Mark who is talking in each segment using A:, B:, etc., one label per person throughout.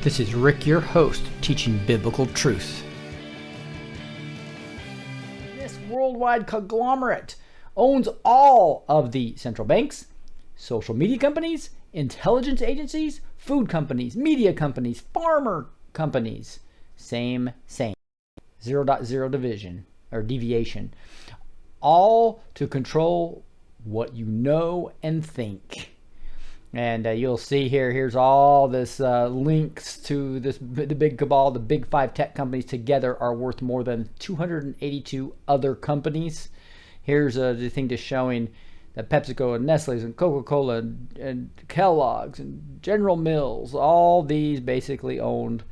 A: This is Rick, your host, teaching biblical truth. This worldwide conglomerate owns all of the central banks, social media companies, intelligence agencies, food companies, media companies, farmer companies. Same. 0.0 division or deviation. All to control what you know and think. And you'll see here's all this links to the big cabal. The big five tech companies together are worth more than 282 other companies. Here's the thing just showing that PepsiCo and Nestle's and Coca-Cola and Kellogg's and General Mills, all these basically own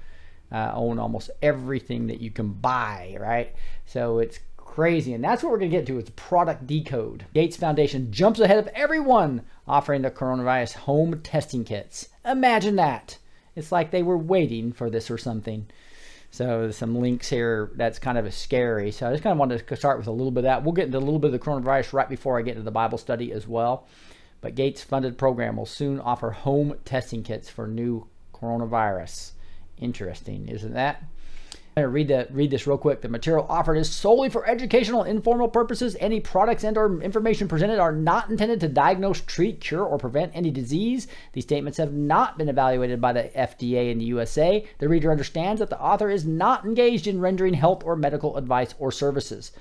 A: almost everything that you can buy, right? So it's crazy, and that's what we're going to get to. It's product decode. Gates Foundation jumps ahead of everyone, offering the coronavirus home testing kits. Imagine that. It's like they were waiting for this or something. So there's some links here that's kind of scary. So I just kind of wanted to start with a little bit of that. We'll get into a little bit of the coronavirus right before I get into the Bible study as well. But Gates funded program will soon offer home testing kits for new coronavirus. Interesting, isn't that? I'm going to read this real quick. The material offered is solely for educational and informal purposes. Any products and or information presented are not intended to diagnose, treat, cure, or prevent any disease. These statements have not been evaluated by the FDA in the USA. The reader understands that the author is not engaged in rendering health or medical advice or services.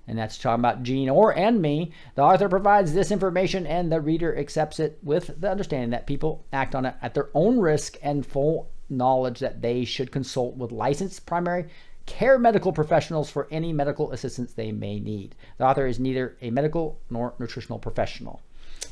A: And that's talking about Gene and me. The author provides this information and the reader accepts it with the understanding that people act on it at their own risk and full knowledge that they should consult with licensed primary care medical professionals for any medical assistance they may need. The author is neither a medical nor nutritional professional.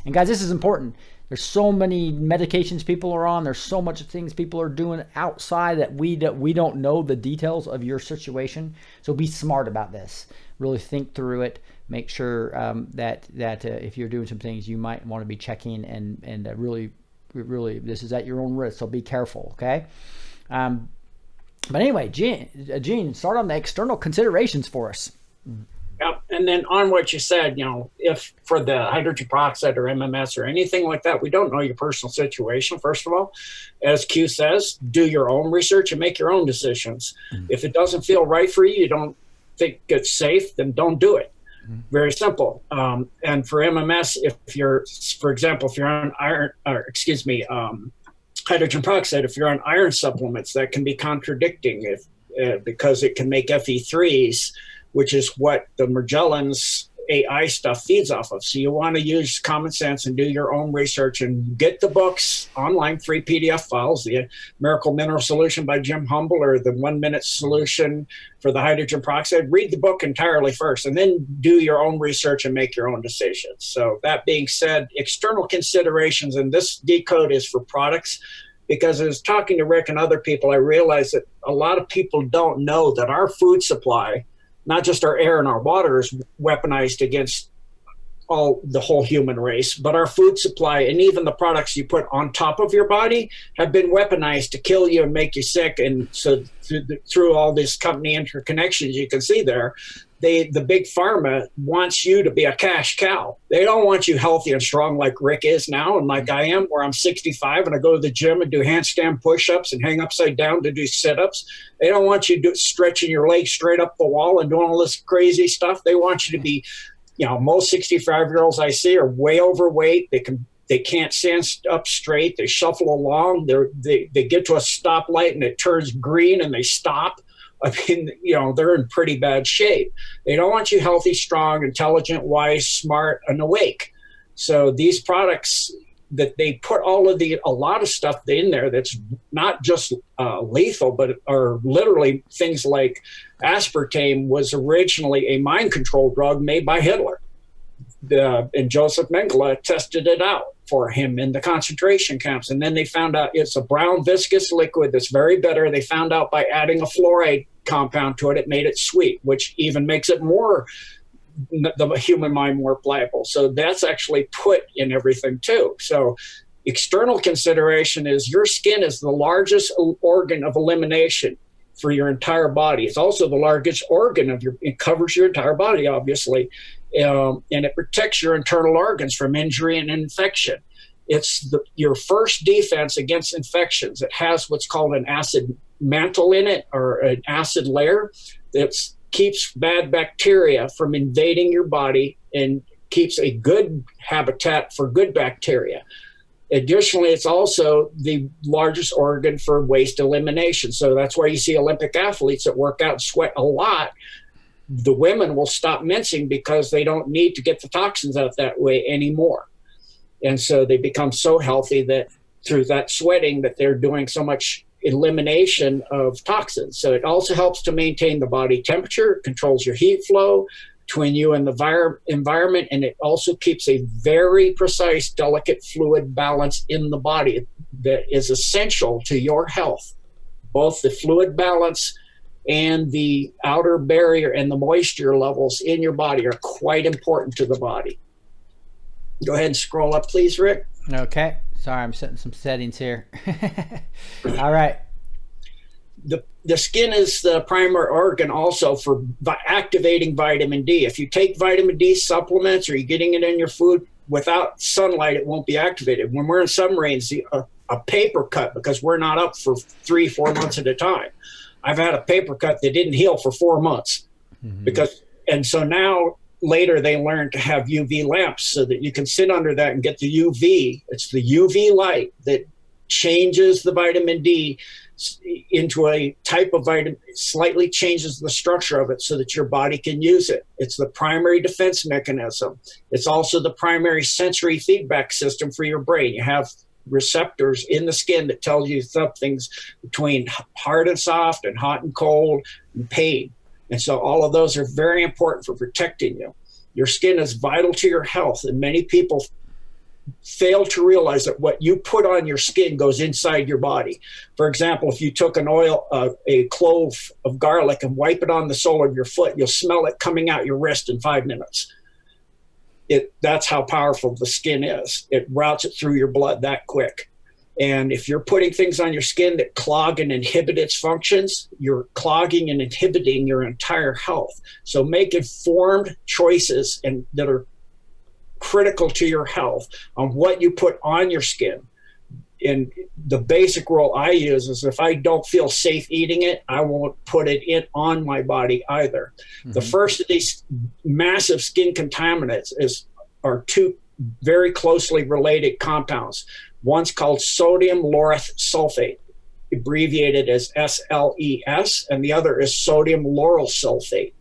A: And guys, this is important. There's so many medications people are on. There's so much things people are doing outside that we don't know the details of your situation. So be smart about this. Really think through it. Make sure that if you're doing some things, you might want to be checking and really this is at your own risk, so be careful, okay? But anyway, Gene, start on the external considerations for us.
B: Yeah, and then on what you said, if for the hydrogen peroxide or MMS or anything like that, we don't know your personal situation, first of all. As Q says, do your own research and make your own decisions. If it doesn't feel right for you, you don't think it's safe, then don't do it. Very simple. And for MMS, if you're, for example, if you're on hydrogen peroxide, if you're on iron supplements, that can be contradicting because it can make Fe3s, which is what the Magellan's AI stuff feeds off of. So you want to use common sense and do your own research and get the books online, free PDF files, the Miracle Mineral Solution by Jim Humble or the 1 Minute Solution for the hydrogen peroxide. Read the book entirely first and then do your own research and make your own decisions. So that being said, external considerations, and this decode is for products, because I was talking to Rick and other people, I realized that a lot of people don't know that our food supply, not just our air and our water, is weaponized against the whole human race, but our food supply and even the products you put on top of your body have been weaponized to kill you and make you sick. And so through all these company interconnections you can see there, the big pharma wants you to be a cash cow. They don't want you healthy and strong like Rick is now and like I am, where I'm 65 and I go to the gym and do handstand push-ups and hang upside down to do sit-ups. They don't want you stretching your legs straight up the wall and doing all this crazy stuff. They want you to be, most 65-year-olds I see are way overweight. They can't stand up straight. They shuffle along. They get to a stoplight and it turns green and they stop. I mean, they're in pretty bad shape. They don't want you healthy, strong, intelligent, wise, smart, and awake. So these products that they put a lot of stuff in there that's not just lethal, but are literally things like aspartame was originally a mind control drug made by Hitler. And Joseph Mengele tested it out for him in the concentration camps. And then they found out it's a brown viscous liquid that's very bitter. They found out by adding a fluoride compound to it, it made it sweet, which even makes it the human mind more pliable. So that's actually put in everything too. So external consideration is your skin is the largest organ of elimination for your entire body. It's also the largest organ it covers your entire body, obviously. And it protects your internal organs from injury and infection. It's your first defense against infections. It has what's called an acid mantle in it, or an acid layer that keeps bad bacteria from invading your body and keeps a good habitat for good bacteria. Additionally, it's also the largest organ for waste elimination. So that's why you see Olympic athletes that work out and sweat a lot. The women will stop mincing because they don't need to get the toxins out that way anymore. And so they become so healthy that through that sweating that they're doing so much elimination of toxins. So it also helps to maintain the body temperature, controls your heat flow between you and the environment, and it also keeps a very precise, delicate fluid balance in the body that is essential to your health. Both the fluid balance and the outer barrier and the moisture levels in your body are quite important to the body. Go ahead and scroll up, please, Rick.
A: Okay. Sorry, I'm setting some settings here. All right.
B: The skin is the primary organ also for activating vitamin D. If you take vitamin D supplements or you're getting it in your food, without sunlight, it won't be activated. When we're in sun rains, a paper cut, because we're not up for 3-4 months at a time. I've had a paper cut that didn't heal for 4 months. And so now later they learned to have UV lamps so that you can sit under that and get the UV. It's the UV light that changes the vitamin D into a type of vitamin, slightly changes the structure of it so that your body can use it. It's the primary defense mechanism. It's also the primary sensory feedback system for your brain. You have receptors in the skin that tell you something's between hard and soft and hot and cold and pain. And so all of those are very important for protecting you. Your skin is vital to your health, and many people fail to realize that what you put on your skin goes inside your body. For example, if you took a clove of garlic and wipe it on the sole of your foot, you'll smell it coming out your wrist in 5 minutes. That's how powerful the skin is. It routes it through your blood that quick. And if you're putting things on your skin that clog and inhibit its functions, you're clogging and inhibiting your entire health. So make informed choices that are critical to your health on what you put on your skin. And the basic rule I use is if I don't feel safe eating it, I won't put it on my body either. The first of these massive skin contaminants are two very closely related compounds. One's called sodium lauryl sulfate, abbreviated as SLES, and the other is sodium lauryl sulfate,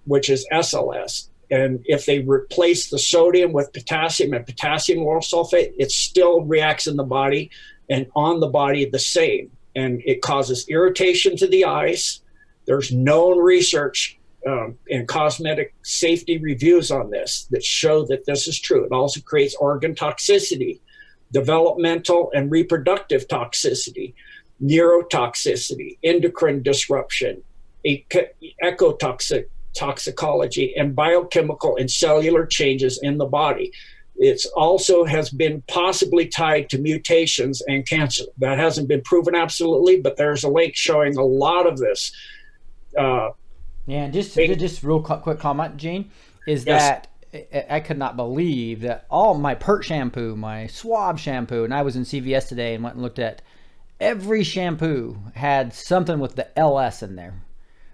B: which is SLS. And if they replace the sodium with potassium and potassium lauryl sulfate, it still reacts in the body and on the body the same. And it causes irritation to the eyes. There's known research and cosmetic safety reviews on this that show that this is true. It also creates organ toxicity, developmental and reproductive toxicity, neurotoxicity, endocrine disruption, toxicology, and biochemical and cellular changes in the body. It also has been possibly tied to mutations and cancer. That hasn't been proven absolutely, but there's a link showing a lot of this.
A: Just real quick comment, Gene, is
B: Yes.
A: that I could not believe that all my Pert shampoo, my Swab shampoo, and I was in CVS today and went and looked at every shampoo had something with the LS in there.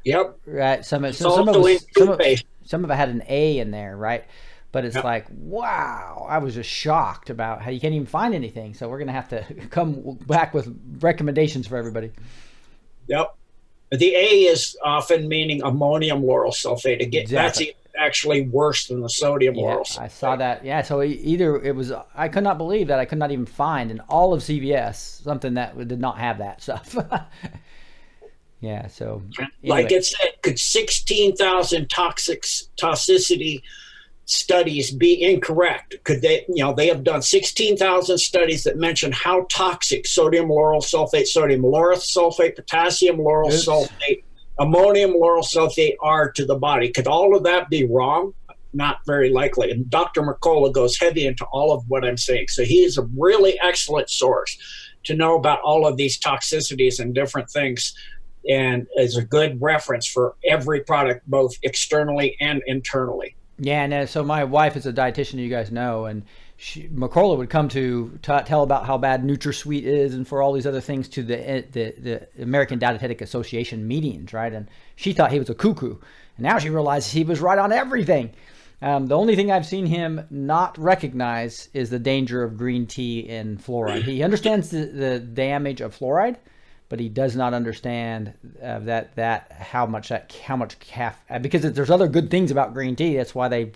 B: Yep.
A: Right. Some of it had an A in there, right? But it's like, wow, I was just shocked about how you can't even find anything. So we're going to have to come back with recommendations for everybody.
B: Yep. The A is often meaning ammonium lauryl sulfate. Again,
A: Exactly.
B: That's actually worse than the sodium lauryl sulfate.
A: I saw that. Yeah. So I could not believe that I could not even find in all of CVS something that did not have that stuff. Yeah, so anyway.
B: Like it said, could 16,000 toxicity studies be incorrect? Could they, they have done 16,000 studies that mention how toxic sodium lauryl sulfate, sodium lauryl sulfate, potassium lauryl sulfate, ammonium lauryl sulfate are to the body. Could all of that be wrong? Not very likely. And Dr. Mercola goes heavy into all of what I'm saying. So he is a really excellent source to know about all of these toxicities and different things, and is a good reference for every product, both externally and internally.
A: Yeah, and so my wife is a dietitian, you guys know, and McCullough would come to tell about how bad NutraSweet is and for all these other things to the American Dietetic Association meetings, right? And she thought he was a cuckoo. And now she realizes he was right on everything. The only thing I've seen him not recognize is the danger of green tea and fluoride. He understands the damage of fluoride, but he does not understand how much caffeine, because there's other good things about green tea. That's why they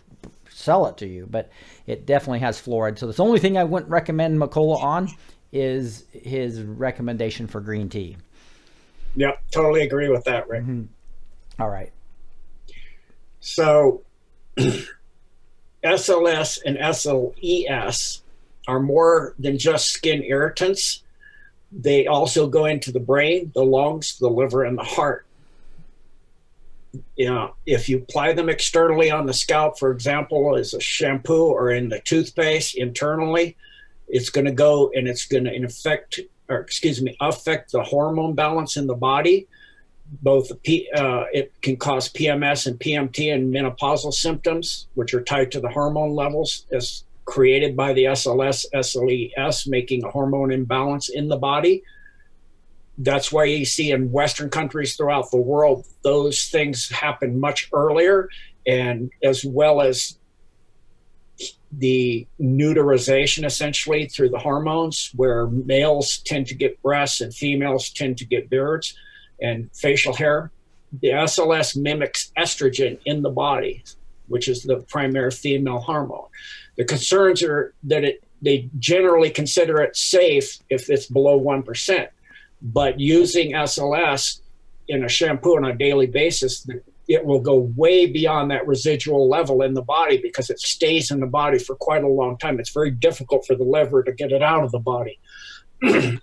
A: sell it to you, but it definitely has fluoride. So the only thing I wouldn't recommend McCullough on is his recommendation for green tea.
B: Yep, totally agree with that, Rick.
A: Mm-hmm. All right.
B: So SLS and SLES are more than just skin irritants. They also go into the brain, the lungs, the liver, and the heart. If you apply them externally on the scalp, for example, as a shampoo or in the toothpaste internally, it's going to go and it's going to affect the hormone balance in the body. It can cause PMS and PMT and menopausal symptoms, which are tied to the hormone levels as created by the SLS, SLES, making a hormone imbalance in the body. That's why you see in Western countries throughout the world, those things happen much earlier, and as well as the neuterization essentially through the hormones, where males tend to get breasts and females tend to get beards and facial hair. The SLS mimics estrogen in the body, which is the primary female hormone. The concerns are that they generally consider it safe if it's below 1%. But using SLS in a shampoo on a daily basis, it will go way beyond that residual level in the body because it stays in the body for quite a long time. It's very difficult for the liver to get it out of the body. A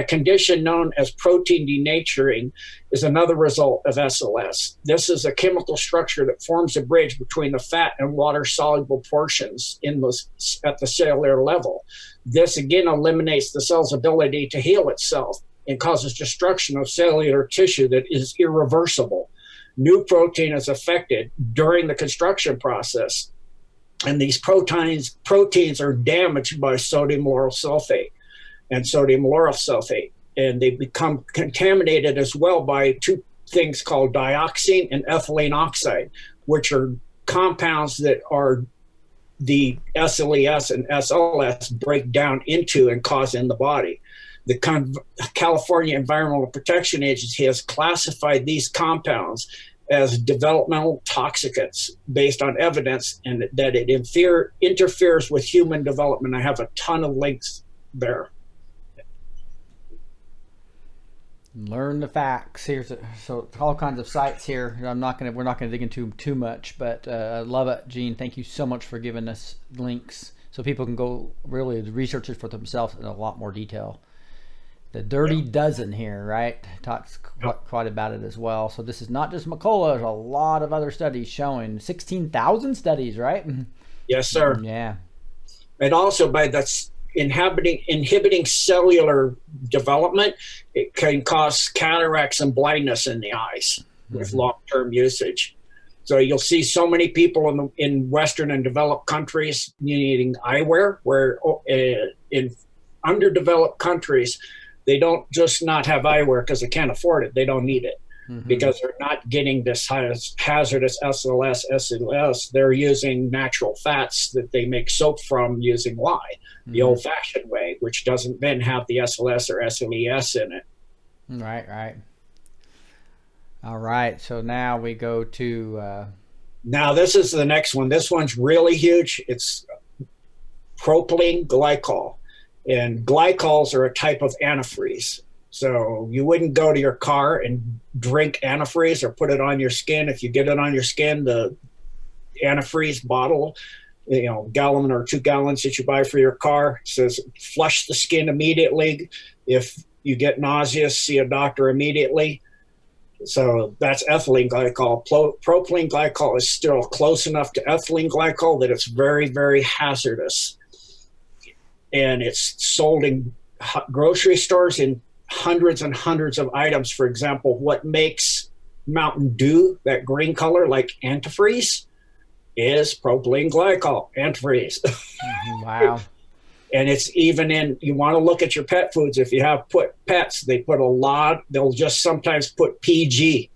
B: condition known as protein denaturing is another result of SLS. This is a chemical structure that forms a bridge between the fat and water-soluble portions at the cellular level. This again eliminates the cell's ability to heal itself and causes destruction of cellular tissue that is irreversible. New protein is affected during the construction process, and these proteins are damaged by sodium lauryl sulfate and sodium lauryl sulfate, and they become contaminated as well by two things called dioxine and ethylene oxide, which are compounds that are the SLES and SLS break down into and cause in the body. The California Environmental Protection Agency has classified these compounds as developmental toxicants based on evidence, and that it interferes with human development. I have a ton of links there.
A: Learn the facts here. So all kinds of sites here. We're not gonna dig into too much, but I love it, Gene. Thank you so much for giving us links so people can go really research it for themselves in a lot more detail. The Dirty Dozen here, right? Talks quite about it as well. So this is not just McCullough. There's a lot of other studies showing 16,000 studies, right?
B: Yes, sir.
A: Yeah.
B: And also by that's inhibiting cellular development, it can cause cataracts and blindness in the eyes with long-term usage. So you'll see so many people in Western and developed countries needing eyewear, where in underdeveloped countries, they don't just not have eyewear because they can't afford it. They don't need it because they're not getting this hazardous SLS, SLS. They're using natural fats that they make soap from using lye, the old-fashioned way, which doesn't then have the SLS or SLES in it.
A: Right. All right. So now we go to...
B: Now this is the next one. This one's really huge. It's propylene glycol. And glycols are a type of antifreeze. So you wouldn't go to your car and drink antifreeze or put it on your skin. If you get it on your skin, the antifreeze bottle, gallon or 2 gallons that you buy for your car, says flush the skin immediately. If you get nauseous, see a doctor immediately. So that's ethylene glycol. Propylene glycol is still close enough to ethylene glycol that it's very, very hazardous. And it's sold in grocery stores in hundreds and hundreds of items. For example, what makes Mountain Dew that green color, like Antifreeze, is propylene glycol, antifreeze.
A: Wow.
B: And it's even in, you want to look at your pet foods. If you have pets, they put a lot, they'll just sometimes put PG.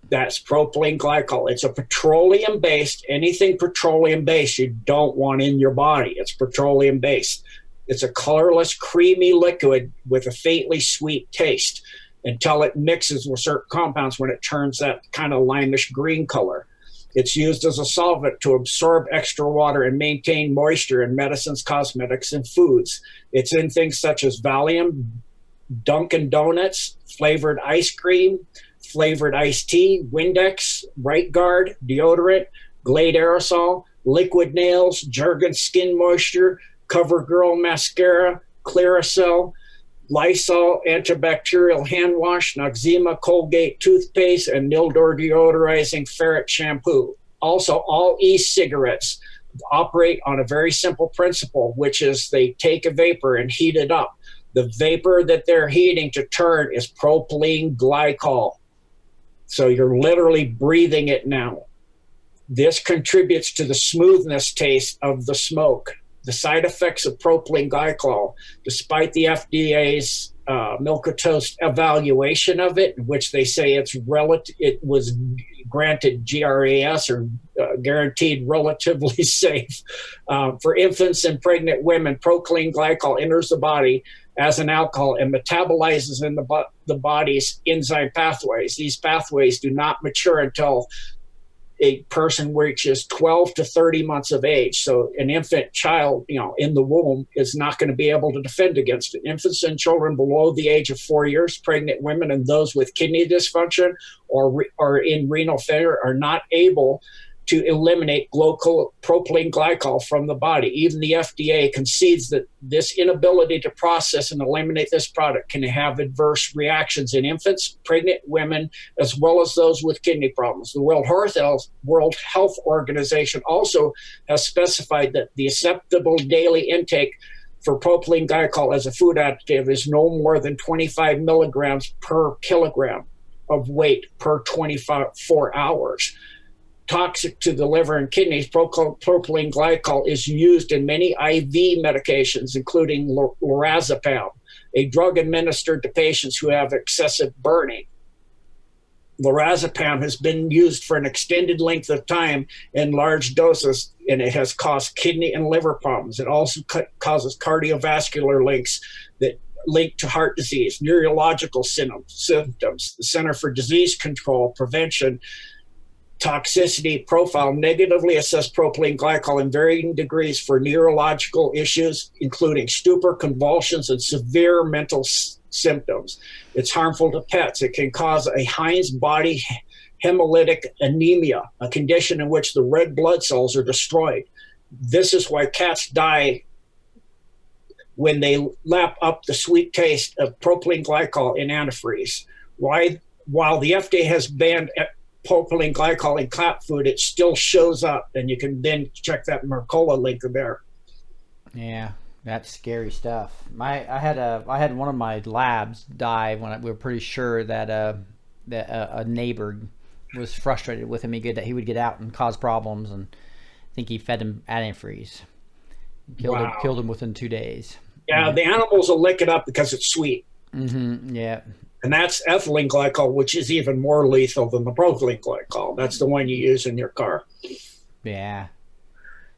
B: That's propylene glycol. It's a petroleum-based, anything petroleum-based you don't want in your body. It's petroleum-based. It's a colorless, creamy liquid with a faintly sweet taste until it mixes with certain compounds when it turns that kind of limeish green color. It's used as a solvent to absorb extra water and maintain moisture in medicines, cosmetics, and foods. It's in things such as Valium, Dunkin' Donuts, flavored ice cream, flavored iced tea, Windex, Right Guard, deodorant, Glade aerosol, liquid nails, Jergens skin moisture, CoverGirl mascara, Clearasil, Lysol antibacterial hand wash, Noxzema Colgate toothpaste, and Nildor deodorizing ferret shampoo. Also, all e-cigarettes operate on a very simple principle, which is they take a vapor and heat it up. The vapor that they're heating to turn is propylene glycol. So you're literally breathing it now. This contributes to the smoothness taste of the smoke. The side effects of propylene glycol, despite the FDA's milk or toast evaluation of it, in which they say it was granted GRAS or guaranteed relatively safe. For infants and pregnant women, propylene glycol enters the body as an alcohol and metabolizes in the body's enzyme pathways. These pathways do not mature until a person reaches 12 to 30 months of age. So an infant child, in the womb is not going to be able to defend against it. Infants and children below the age of 4 years, pregnant women, and those with kidney dysfunction or in renal failure are not able to eliminate propylene glycol from the body. Even the FDA concedes that this inability to process and eliminate this product can have adverse reactions in infants, pregnant women, as well as those with kidney problems. The World Health Organization also has specified that the acceptable daily intake for propylene glycol as a food additive is no more than 25 milligrams per kilogram of weight per 24 hours. Toxic to the liver and kidneys, propylene glycol is used in many IV medications, including lorazepam, a drug administered to patients who have excessive burning. Lorazepam has been used for an extended length of time in large doses, and it has caused kidney and liver problems. It also causes cardiovascular links that link to heart disease, neurological symptoms. The Center for Disease Control Prevention toxicity profile negatively assessed propylene glycol in varying degrees for neurological issues, including stupor, convulsions, and severe mental symptoms. It's harmful to pets. It can cause a Heinz body hemolytic anemia, a condition in which the red blood cells are destroyed. This is why cats die when they lap up the sweet taste of propylene glycol in antifreeze. While the FDA has banned propylene glycol in cat food, it still shows up, and you can then check that Mercola link there.
A: Yeah, that's scary stuff. I had one of my labs die when we were pretty sure that a neighbor was frustrated with him. That he would get out and cause problems, and I think he fed him antifreeze. Killed him within 2 days.
B: Yeah, the animals will lick it up because it's sweet.
A: Mm-hmm. Yeah.
B: And that's ethylene glycol, which is even more lethal than the propylene glycol. That's the one you use in your car.
A: Yeah.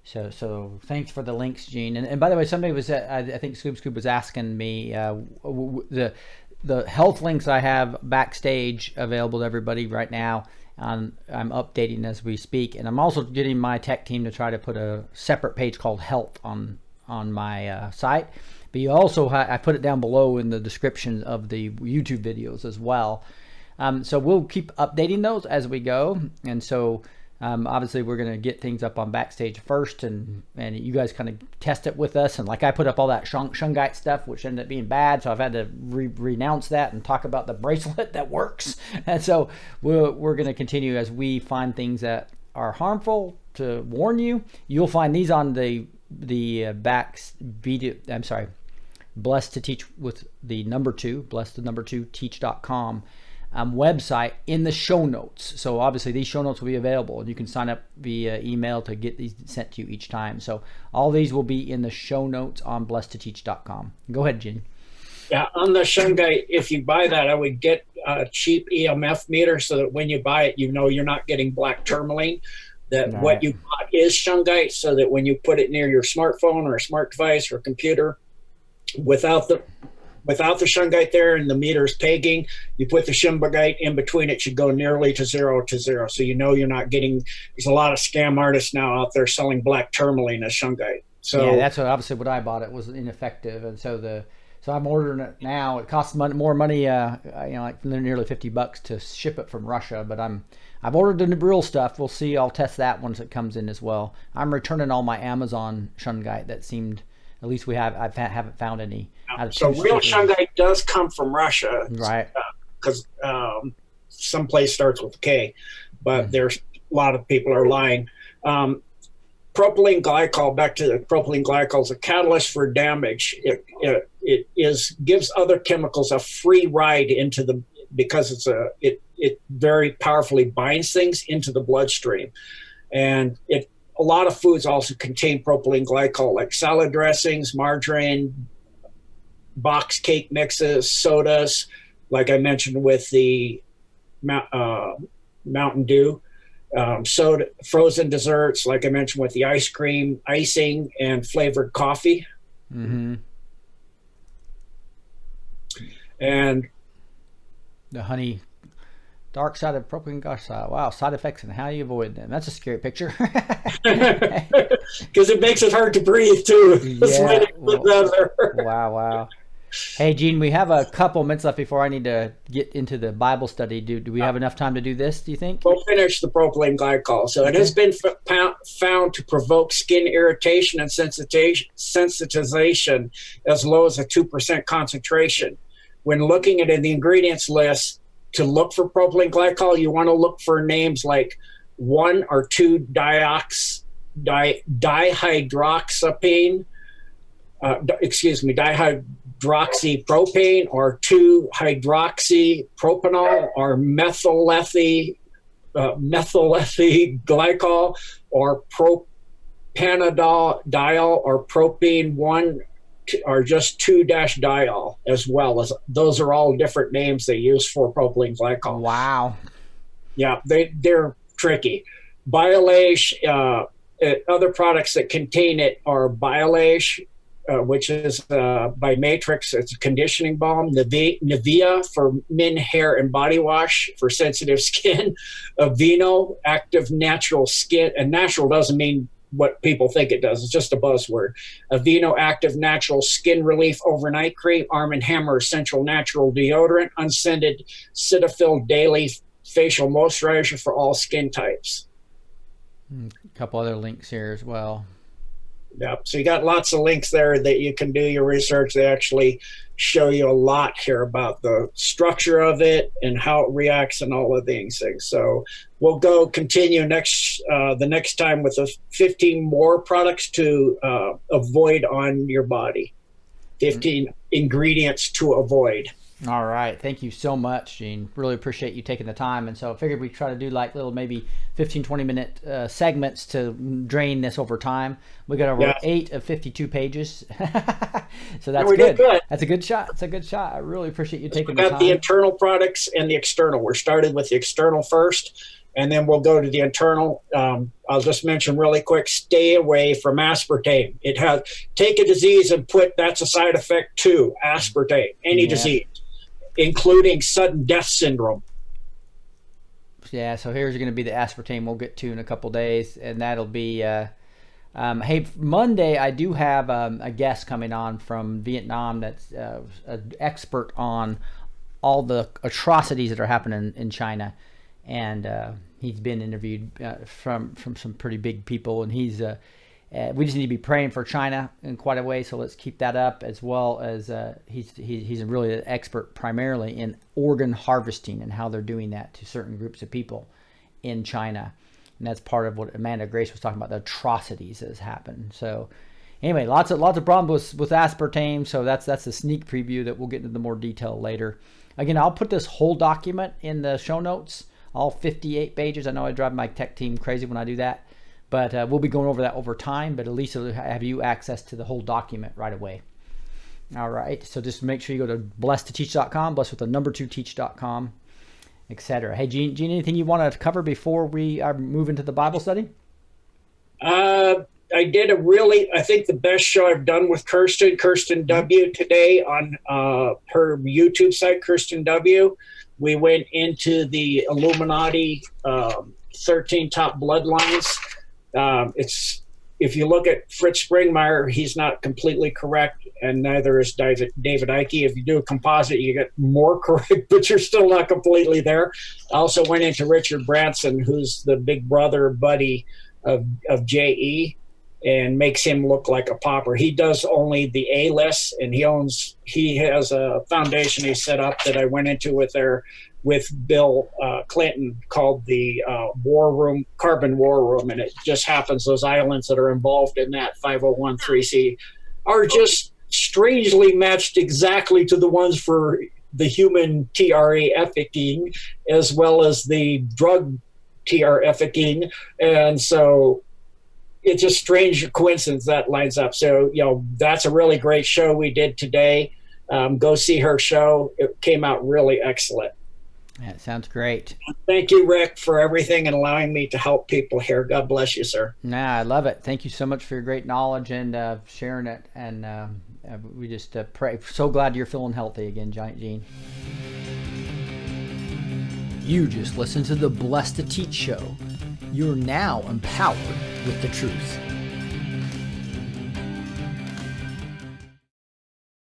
A: So thanks for the links, Gene. And by the way, somebody was, I think Scoop was asking me the health links I have backstage available to everybody right now. I'm updating as we speak, and I'm also getting my tech team to try to put a separate page called health on my site. But you also, I put it down below in the description of the YouTube videos as well. So we'll keep updating those as we go. And so obviously we're going to get things up on Backstage first, and you guys kind of test it with us. And like I put up all that shungite stuff, which ended up being bad. So I've had to renounce that and talk about the bracelet that works. And so we're going to continue as we find things that are harmful to warn you. You'll find these on the Blessed to Teach with the number 2, blessed the number 2 teach.com website in the show notes. So obviously these show notes will be available, and you can sign up via email to get these sent to you each time. So all these will be in the show notes on blessedtoteach.com. Go ahead, Gene.
B: Yeah, on the shungite, if you buy that, I would get a cheap EMF meter so that when you buy it, you know you're not getting black tourmaline, that what you bought is shungite, so that when you put it near your smartphone or a smart device or computer, without the shungite there and the meter's pegging, you put the shungite in between, it should go nearly to zero. So you know you're not getting, there's a lot of scam artists now out there selling black tourmaline as shungite. So
A: yeah, that's obviously what I bought. It was ineffective, and so I'm ordering it now. It costs more money, like nearly $50 to ship it from Russia. But I've ordered the real stuff. We'll see. I'll test that once it comes in as well. I'm returning all my Amazon shungite that seemed, at least I haven't found any.
B: So real shungite does come from Russia,
A: right?
B: Because some place starts with K, but there's a lot of people are lying. Propylene glycol, back to the propylene glycol, is a catalyst for damage. It gives other chemicals a free ride into the, because it very powerfully binds things into the bloodstream. And a lot of foods also contain propylene glycol, like salad dressings, margarine, box cake mixes, sodas, like I mentioned with the Mountain Dew. Soda, frozen desserts, like I mentioned with the ice cream, icing, and flavored coffee.
A: Mm-hmm.
B: And
A: the honey, dark side of propylene glycol. Wow, side effects and how you avoid them. That's a scary picture.
B: Because it makes it hard to breathe too.
A: Yeah. Wow. Hey, Gene, we have a couple minutes left before I need to get into the Bible study. Do we have enough time to do this, do you think?
B: We'll finish the propylene glycol. So it has been found to provoke skin irritation and sensitization as low as a 2% concentration. When looking at the ingredients list to look for propylene glycol, you want to look for names like 1 or 2 dihydroxypropane, dihydroxypropane, or 2-hydroxypropanol, or methylethylglycol, or propanadiol, or propane 1, or just 2-diol as well. As those are all different names they use for propylene glycol.
A: Wow.
B: Yeah, they're tricky. Biolage, other products that contain it are Biolage, which is by Matrix. It's a conditioning balm. Nivea for men, hair, and body wash for sensitive skin. Aveeno, active natural skin. And natural doesn't mean what people think it does. It's just a buzzword. Aveeno, active natural skin relief overnight cream. Arm & Hammer essential natural deodorant. Unscented Cetaphil daily facial moisturizer for all skin types.
A: A couple other links here as well.
B: Yep. So you got lots of links there that you can do your research. They actually show you a lot here about the structure of it and how it reacts and all of these things. So we'll continue the next time with the 15 more products to avoid on your body. 15 ingredients to avoid.
A: All right. Thank you so much, Gene. Really appreciate you taking the time. And so I figured we'd try to do like little maybe 15, 20-minute segments to drain this over time. We got over 8 of 52 pages. So that's good. That's a good shot. It's a good shot. I really appreciate you taking the time.
B: We got the internal products and the external. We're started with the external first, and then we'll go to the internal. I'll just mention really quick, stay away from aspartame. Take a disease and that's a side effect too, aspartame, any disease, including sudden death syndrome.
A: Yeah, so here's going to be the aspartame we'll get to in a couple days, and that'll be, hey, Monday I do have a guest coming on from Vietnam that's an expert on all the atrocities that are happening in China, and he's been interviewed from some pretty big people, and he's we just need to be praying for China in quite a way, so let's keep that up, as well as he's really an expert primarily in organ harvesting and how they're doing that to certain groups of people in China. And that's part of what Amanda Grace was talking about, the atrocities that has happened. So Anyway, lots of problems with aspartame, so that's a sneak preview that we'll get into the more detail later. Again, I'll put this whole document in the show notes, all 58 pages. I know I drive my tech team crazy when I do that, but we'll be going over that over time, but at least it'll have you access to the whole document right away. All right, so just make sure you go to blessed2teach.com, blessed with the number 2teach.com, etc. Hey, Gene, anything you want to cover before we move into the Bible study?
B: I did I think the best show I've done with Kirsten W. today on her YouTube site, Kirsten W. We went into the Illuminati 13 top bloodlines. If you look at Fritz Springmeier, he's not completely correct, and neither is David Icke. If you do a composite, you get more correct, but you're still not completely there. I also went into Richard Branson, who's the big brother buddy of J.E., and makes him look like a pauper. He does only the A list, and he has a foundation he set up that I went into with Bill Clinton called the Carbon War Room, and it just happens those islands that are involved in that 501(c) are just strangely matched exactly to the ones for the human TR-effiking as well as the drug TR-effiking, and so it's a strange coincidence that lines up. So, that's a really great show we did today. Go see her show. It came out really excellent.
A: Yeah, it sounds great.
B: Thank you, Rick, for everything and allowing me to help people here. God bless you, sir.
A: Nah, I love it. Thank you so much for your great knowledge and sharing it. And we just pray. So glad you're feeling healthy again, Giant Gene. You just listened to the Blessed to Teach show. You're now empowered with the truth.